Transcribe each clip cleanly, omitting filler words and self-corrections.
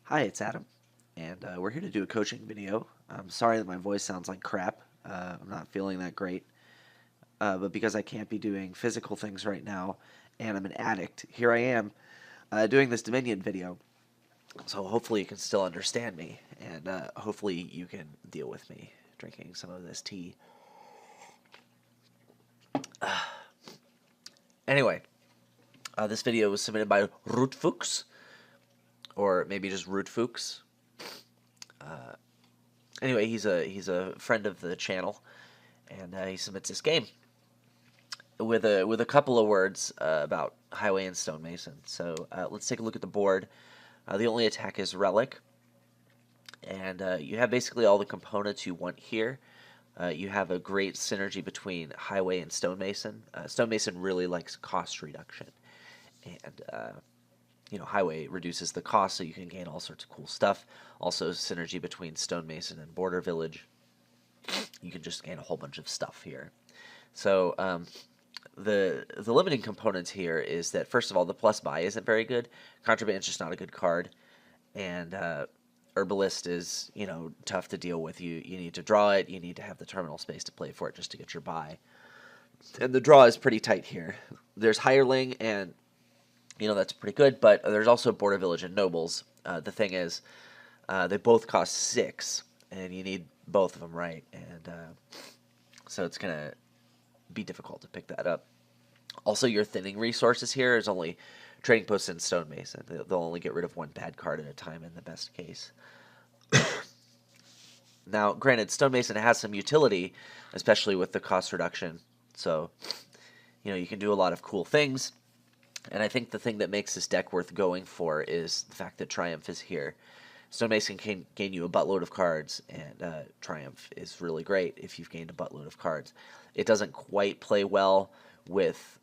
Hi, it's Adam, and we're here to do a coaching video. I'm sorry that my voice sounds like crap. I'm not feeling that great, but because I can't be doing physical things right now, and I'm an addict, here I am doing this Dominion video. So hopefully you can still understand me, and hopefully you can deal with me drinking some of this tea. Anyway, this video was submitted by Rootfuchs, or maybe just Rootfuchs. Anyway, he's a friend of the channel, and he submits this game with a couple of words about Highway and Stonemason. So let's take a look at the board. The only attack is Relic, and you have basically all the components you want here. You have a great synergy between Highway and Stonemason. Stonemason really likes cost reduction, and Highway reduces the cost so you can gain all sorts of cool stuff. Also, synergy between Stonemason and Border Village. You can just gain a whole bunch of stuff here. So the limiting components here is that, first of all, the plus buy isn't very good. Contraband is just not a good card, and Herbalist is tough to deal with. You need to draw it. You need to have the terminal space to play for it just to get your buy. And the draw is pretty tight here. There's Hireling, and that's pretty good, but there's also Border Village and Nobles. The thing is, they both cost 6, and you need both of them, right? And so it's going to be difficult to pick that up. Also, your thinning resources here is only Trading Post and Stonemason. They'll only get rid of one bad card at a time in the best case. Now, granted, Stonemason has some utility, especially with the cost reduction. So, you can do a lot of cool things. And I think the thing that makes this deck worth going for is the fact that Triumph is here. Stonemason can gain you a buttload of cards, and Triumph is really great if you've gained a buttload of cards. It doesn't quite play well with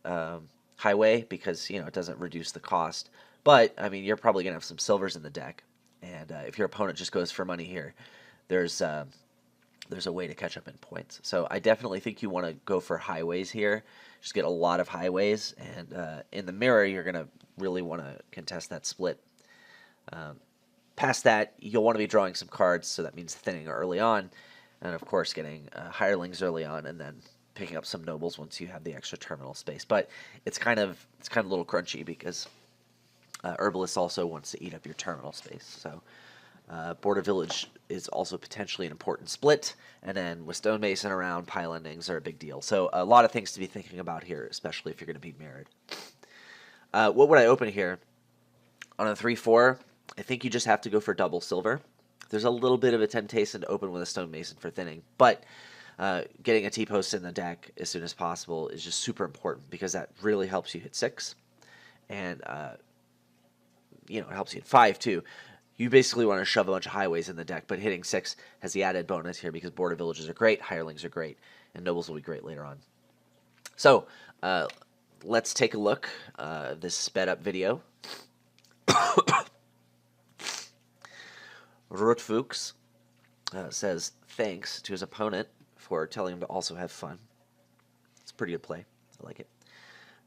Highway because, it doesn't reduce the cost. But, I mean, you're probably going to have some silvers in the deck. And if your opponent just goes for money here, there's a way to catch up in points. So I definitely think you want to go for Highways here. Just get a lot of Highways. And in the mirror, you're going to really want to contest that split. Past that, you'll want to be drawing some cards, so that means thinning early on, and of course getting hirelings early on, and then picking up some nobles once you have the extra terminal space. But it's kind of a little crunchy because Herbalist also wants to eat up your terminal space. So Border Village is also potentially an important split, and then with Stonemason around, pile endings are a big deal. So a lot of things to be thinking about here, especially if you're going to be mirrored. What would I open here? On a 3-4, I think you just have to go for double silver. There's a little bit of a temptation to open with a Stonemason for thinning, but getting a T-post in the deck as soon as possible is just super important because that really helps you hit 6, and it helps you hit 5 too. You basically want to shove a bunch of highways in the deck, but hitting 6 has the added bonus here because border villages are great, hirelings are great, and nobles will be great later on. So let's take a look at this sped up video. Rootfuchs says thanks to his opponent for telling him to also have fun. It's a pretty good play. I like it.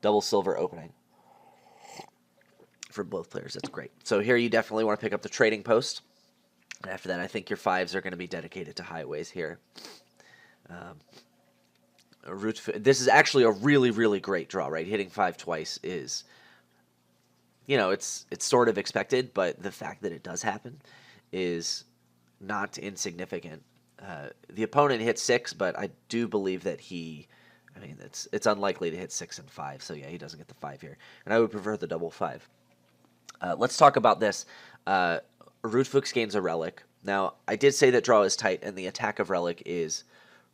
Double silver opening for both players. That's great. So here you definitely want to pick up the trading post. And after that, I think your 5s are going to be dedicated to highways here. This is actually a really, really great draw, right? Hitting 5 twice is, it's sort of expected, but the fact that it does happen is not insignificant. The opponent hit 6, but I do believe that it's unlikely to hit 6 and 5. So yeah, he doesn't get the 5 here, and I would prefer the double 5. Let's talk about this. Rootfuchs gains a relic. Now, I did say that draw is tight, and the attack of relic is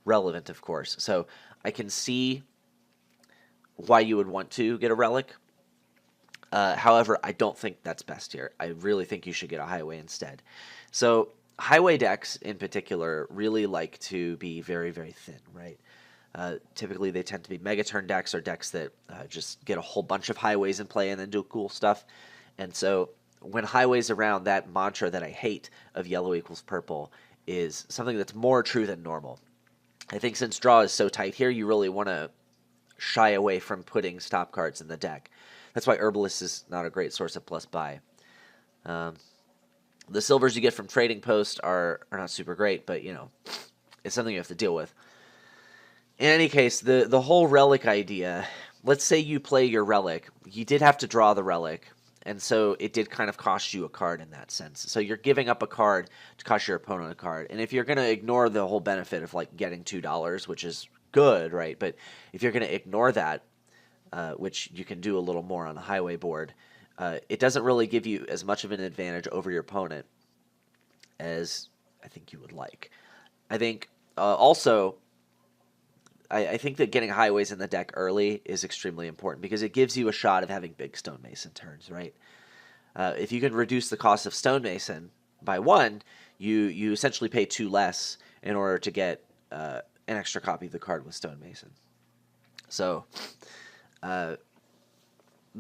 relevant, of course. So I can see why you would want to get a relic. However, I don't think that's best here. I really think you should get a highway instead. So highway decks in particular really like to be very, very thin, right? Typically, they tend to be Megaturn decks or decks that just get a whole bunch of highways in play and then do cool stuff. And so when highways around, that mantra that I hate of yellow equals purple is something that's more true than normal. I think since draw is so tight here, you really want to shy away from putting stop cards in the deck. That's why Herbalist is not a great source of plus buy. The silvers you get from trading post are not super great, but you know, it's something you have to deal with. In any case, the whole relic idea, let's say you play your relic, you did have to draw the relic, and so it did kind of cost you a card in that sense. So you're giving up a card to cost your opponent a card. And if you're going to ignore the whole benefit of like getting $2, which is good, right? But if you're going to ignore that, which you can do a little more on the highway board, it doesn't really give you as much of an advantage over your opponent as I think you would like. I think also I think that getting highways in the deck early is extremely important because it gives you a shot of having big Stonemason turns, right? If you can reduce the cost of Stonemason by 1, you essentially pay 2 less in order to get an extra copy of the card with Stonemason. So the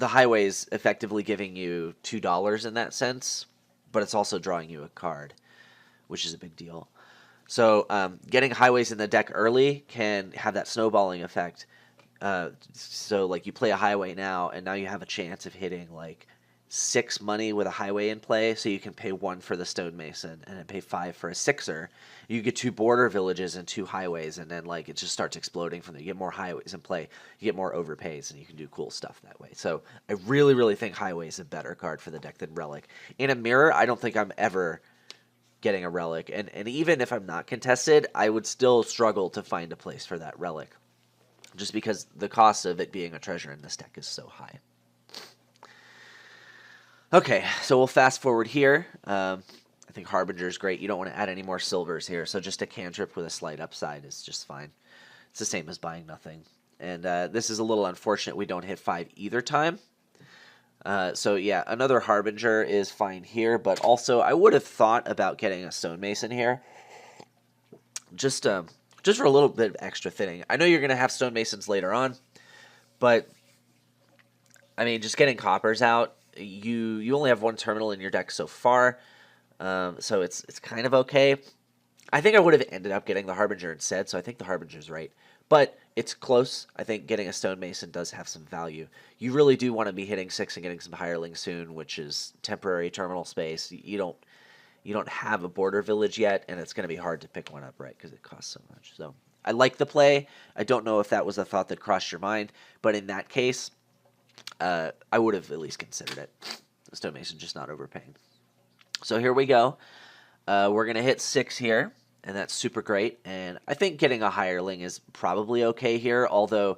highway is effectively giving you $2 in that sense, but it's also drawing you a card, which is a big deal. So getting highways in the deck early can have that snowballing effect. So like you play a highway now, and now you have a chance of hitting like 6 money with a highway in play, so you can pay 1 for the Stonemason and then pay 5 for a 6er. You get 2 border villages and 2 highways, and then like it just starts exploding from there. You get more highways in play, you get more overpays, and you can do cool stuff that way. So I really, really think highway is a better card for the deck than relic. In a mirror, I don't think I'm ever getting a relic, and even if I'm not contested, I would still struggle to find a place for that relic, just because the cost of it being a treasure in this deck is so high. Okay, so we'll fast forward here. I think Harbinger is great. You don't want to add any more silvers here, so just a cantrip with a slight upside is just fine. It's the same as buying nothing. And this is a little unfortunate we don't hit 5 either time. So yeah, another Harbinger is fine here, but also I would have thought about getting a Stonemason here. Just for a little bit of extra thinning. I know you're going to have Stonemasons later on, but I mean, just getting coppers out, you only have 1 terminal in your deck so far, so it's kind of okay. I think I would have ended up getting the Harbinger instead, so I think the Harbinger's right. But it's close. I think getting a Stonemason does have some value. You really do want to be hitting 6 and getting some Hireling soon, which is temporary terminal space. You don't have a border village yet, and it's going to be hard to pick one up, right, because it costs so much. So I like the play. I don't know if that was a thought that crossed your mind, but in that case, I would have at least considered it. The Stonemason just not overpaying. So here we go. We're going to hit 6 here, and that's super great. And I think getting a Hireling is probably okay here, although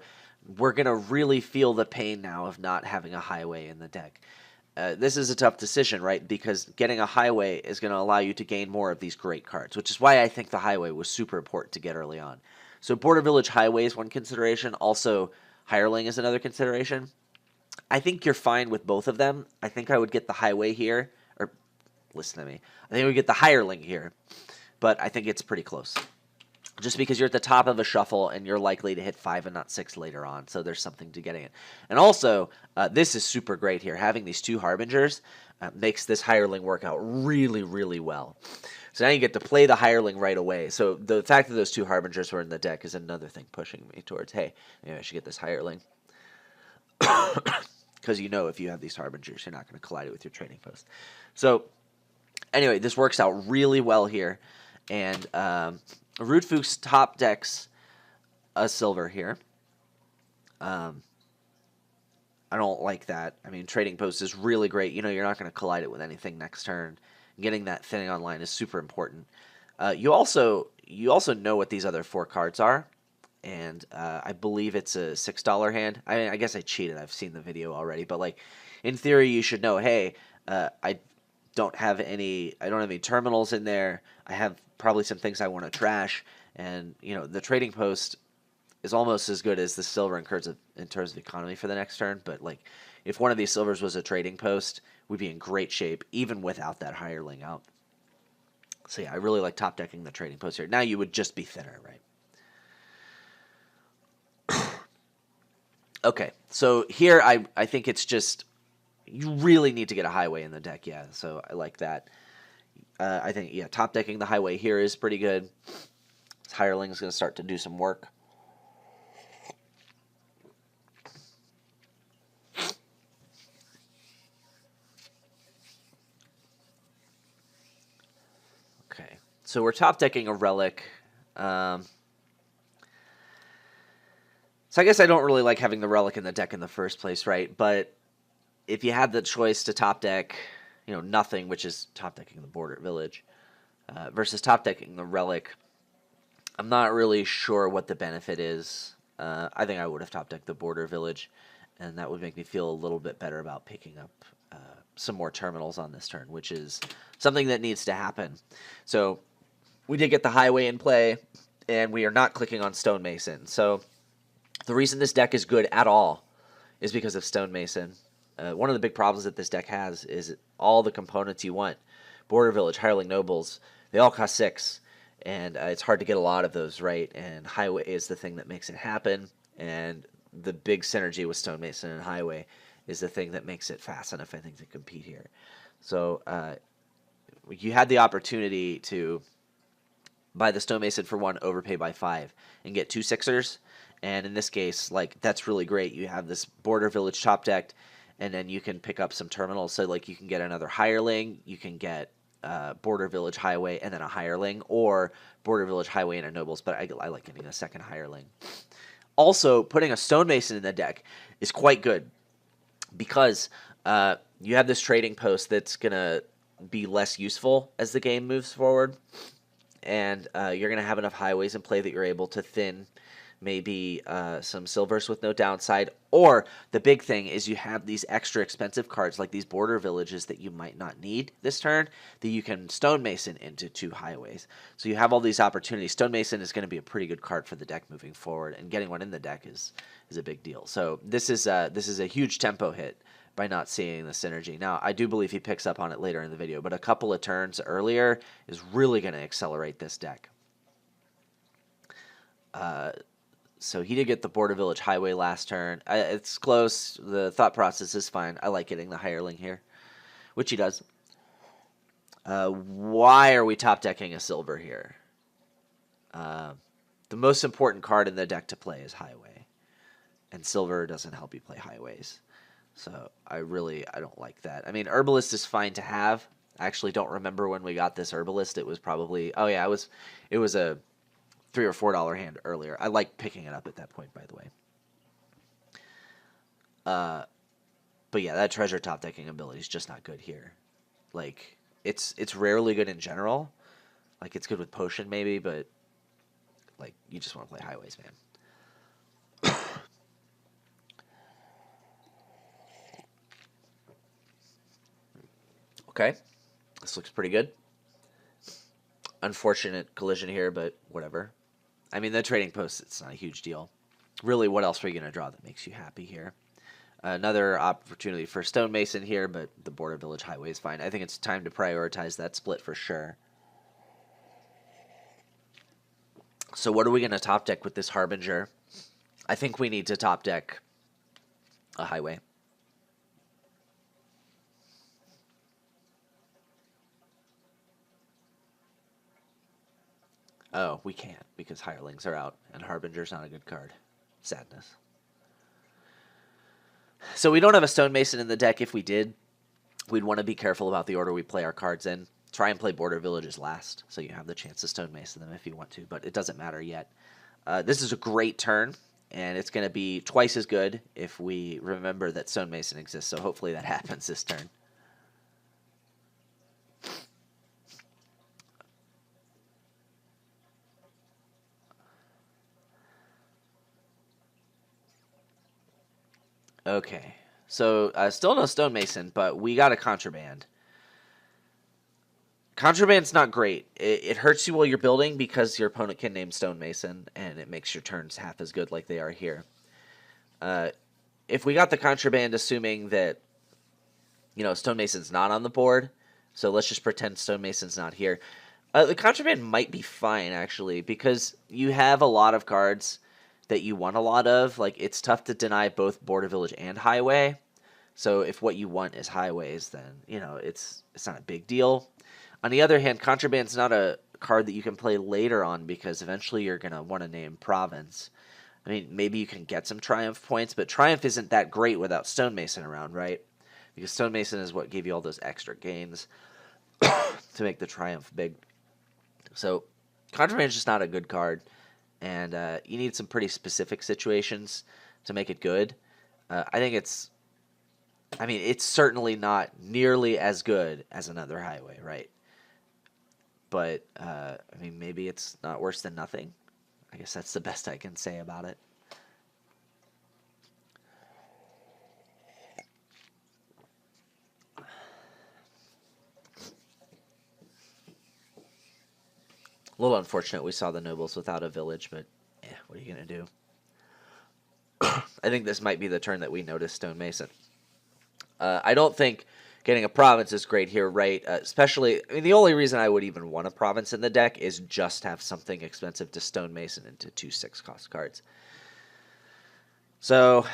we're going to really feel the pain now of not having a highway in the deck. This is a tough decision, right? Because getting a highway is going to allow you to gain more of these great cards, which is why I think the highway was super important to get early on. So Border Village Highway is one consideration. Also, Hireling is another consideration. I think you're fine with both of them. I think I would get the highway here, or listen to me. I think we get the Hireling here, but I think it's pretty close. Just because you're at the top of a shuffle and you're likely to hit 5 and not 6 later on, so there's something to getting it. And also, this is super great here. Having these 2 Harbingers makes this Hireling work out really, really well. So now you get to play the Hireling right away. So the fact that those 2 Harbingers were in the deck is another thing pushing me towards, hey, maybe I should get this Hireling. Because you know if you have these Harbingers, you're not going to collide it with your trading post. So anyway, this works out really well here. And Rootfuchs top decks a silver here. I don't like that. I mean, trading post is really great. You know, you're not going to collide it with anything next turn. Getting that thinning online is super important. You also know what these other 4 cards are. And I believe it's a $6 hand. I guess I cheated. I've seen the video already, but like in theory, you should know. Hey, I don't have any terminals in there. I have probably some things I want to trash, and you know the trading post is almost as good as the silver in terms of economy for the next turn. But like if one of these silvers was a trading post, we'd be in great shape even without that Hireling out. So yeah, I really like top decking the trading post here. Now you would just be thinner, right? Okay, so here I think it's just, you really need to get a highway in the deck, yeah, so I like that. I think, yeah, top decking the highway here is pretty good. This Hireling is going to start to do some work. So we're top decking a relic. So I guess I don't really like having the relic in the deck in the first place, right? But if you had the choice to top deck, nothing, which is top decking the border village, versus top decking the relic, I'm not really sure what the benefit is. I think I would have top decked the border village, and that would make me feel a little bit better about picking up some more terminals on this turn, which is something that needs to happen. So we did get the highway in play, and we are not clicking on Stonemason. So the reason this deck is good at all is because of Stonemason. One of the big problems that this deck has is all the components you want. Border Village, Hireling Nobles, they all cost 6, and it's hard to get a lot of those right, and Highway is the thing that makes it happen, and the big synergy with Stonemason and Highway is the thing that makes it fast enough, I think, to compete here. So you had the opportunity to buy the Stonemason for 1, overpay by 5, and get 2 6ers. And in this case, that's really great. You have this Border Village top decked, and then you can pick up some terminals. So you can get another Hireling, you can get Border Village Highway, and then a Hireling, or Border Village Highway and a Nobles. But I like getting a second Hireling. Also, putting a Stonemason in the deck is quite good, because you have this trading post that's going to be less useful as the game moves forward, and you're going to have enough highways in play that you're able to thin maybe some silvers with no downside, or the big thing is you have these extra expensive cards like these border villages that you might not need this turn that you can Stonemason into 2 highways. So you have all these opportunities. Stonemason is going to be a pretty good card for the deck moving forward, and getting one in the deck is a big deal. So this is a huge tempo hit by not seeing the synergy. Now, I do believe he picks up on it later in the video, but a couple of turns earlier is really going to accelerate this deck. So he did get the Border Village Highway last turn. It's close. The thought process is fine. I like getting the Hireling here, which he does. Why are we top decking a silver here? The most important card in the deck to play is Highway, and silver doesn't help you play highways. So I don't like that. I mean, Herbalist is fine to have. I actually don't remember when we got this Herbalist. It was probably, it was a $3 or $4 hand earlier. I like picking it up at that point, by the way. But yeah, that treasure top decking ability is just not good here. It's rarely good in general. It's good with potion maybe, but you just want to play highways, man. Okay, this looks pretty good. Unfortunate collision here, but whatever. I mean, the trading post, it's not a huge deal. Really, what else are you going to draw that makes you happy here? Another opportunity for Stonemason here, but the Border Village Highway is fine. I think it's time to prioritize that split for sure. So what are we going to top deck with this Harbinger? I think we need to top deck a Highway. Oh, we can't, because Hirelings are out, and Harbinger's not a good card. Sadness. So we don't have a Stonemason in the deck. If we did, we'd want to be careful about the order we play our cards in. Try and play Border Villages last, so you have the chance to Stonemason them if you want to, but it doesn't matter yet. This is a great turn, and it's going to be twice as good if we remember that Stonemason exists, so hopefully that happens this turn. Okay, so still no Stonemason, but we got a Contraband. Contraband's not great. It hurts you while you're building because your opponent can name Stonemason, and it makes your turns half as good like they are here. If we got the Contraband assuming that, Stonemason's not on the board, so let's just pretend Stonemason's not here. The Contraband might be fine, actually, because you have a lot of cards that you want a lot of. It's tough to deny both Border Village and Highway. So if what you want is highways, then, it's not a big deal. On the other hand, Contraband's not a card that you can play later on because eventually you're going to want to name Province. I mean, maybe you can get some Triumph points, but Triumph isn't that great without Stonemason around, right? Because Stonemason is what gave you all those extra gains to make the Triumph big. So Contraband is just not a good card, and you need some pretty specific situations to make it good. I think it's certainly not nearly as good as another highway, right? But maybe it's not worse than nothing. I guess that's the best I can say about it. A little unfortunate we saw the nobles without a village, but what are you gonna do? I think this might be the turn that we notice Stonemason. I don't think getting a province is great here, right? Especially, the only reason I would even want a province in the deck is just have something expensive to Stonemason into 2/6 cost cards. So,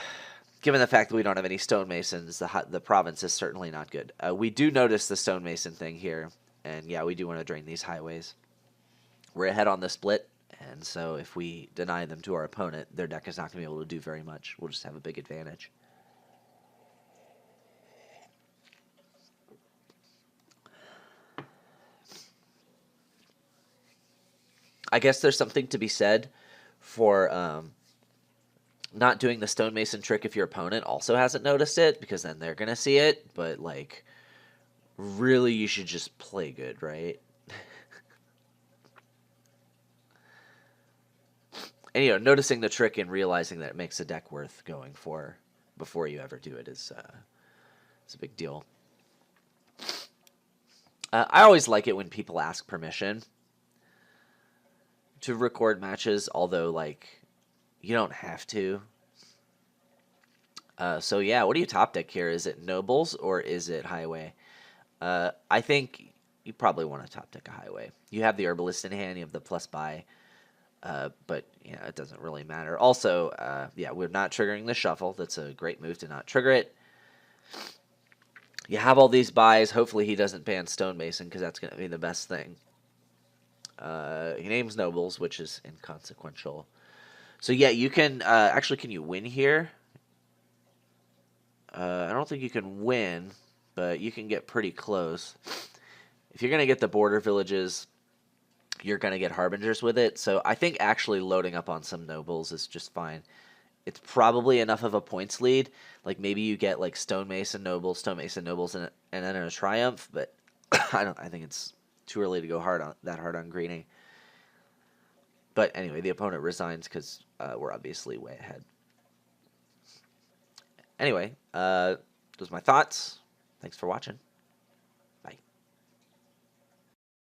given the fact that we don't have any Stonemasons, the province is certainly not good. We do notice the Stonemason thing here, and yeah, we do want to drain these highways. We're ahead on the split, and so if we deny them to our opponent, their deck is not going to be able to do very much. We'll just have a big advantage. I guess there's something to be said for not doing the Stonemason trick if your opponent also hasn't noticed it, because then they're going to see it, but, like, really you should just play good, right? And, noticing the trick and realizing that it makes a deck worth going for before you ever do it is a big deal. I always like it when people ask permission to record matches, although, like, you don't have to. So yeah, what do you top deck here? Is it Nobles or is it Highway? I think you probably want to top deck a Highway. You have the Herbalist in hand, you have the plus buy, but yeah, it doesn't really matter. Also, yeah, we're not triggering the shuffle. That's a great move to not trigger it. You have all these buys. Hopefully he doesn't ban Stonemason, because that's going to be the best thing. He names Nobles, which is inconsequential. So yeah, you can actually. Can you win here? I don't think you can win, but you can get pretty close. If you're gonna get the border villages, you're gonna get harbingers with it. So I think actually loading up on some nobles is just fine. It's probably enough of a points lead. Like maybe you get like Stonemason nobles, and then a triumph. But I think it's too early to go hard on greening. But anyway, the opponent resigns because we're obviously way ahead. Anyway, those are my thoughts. Thanks for watching.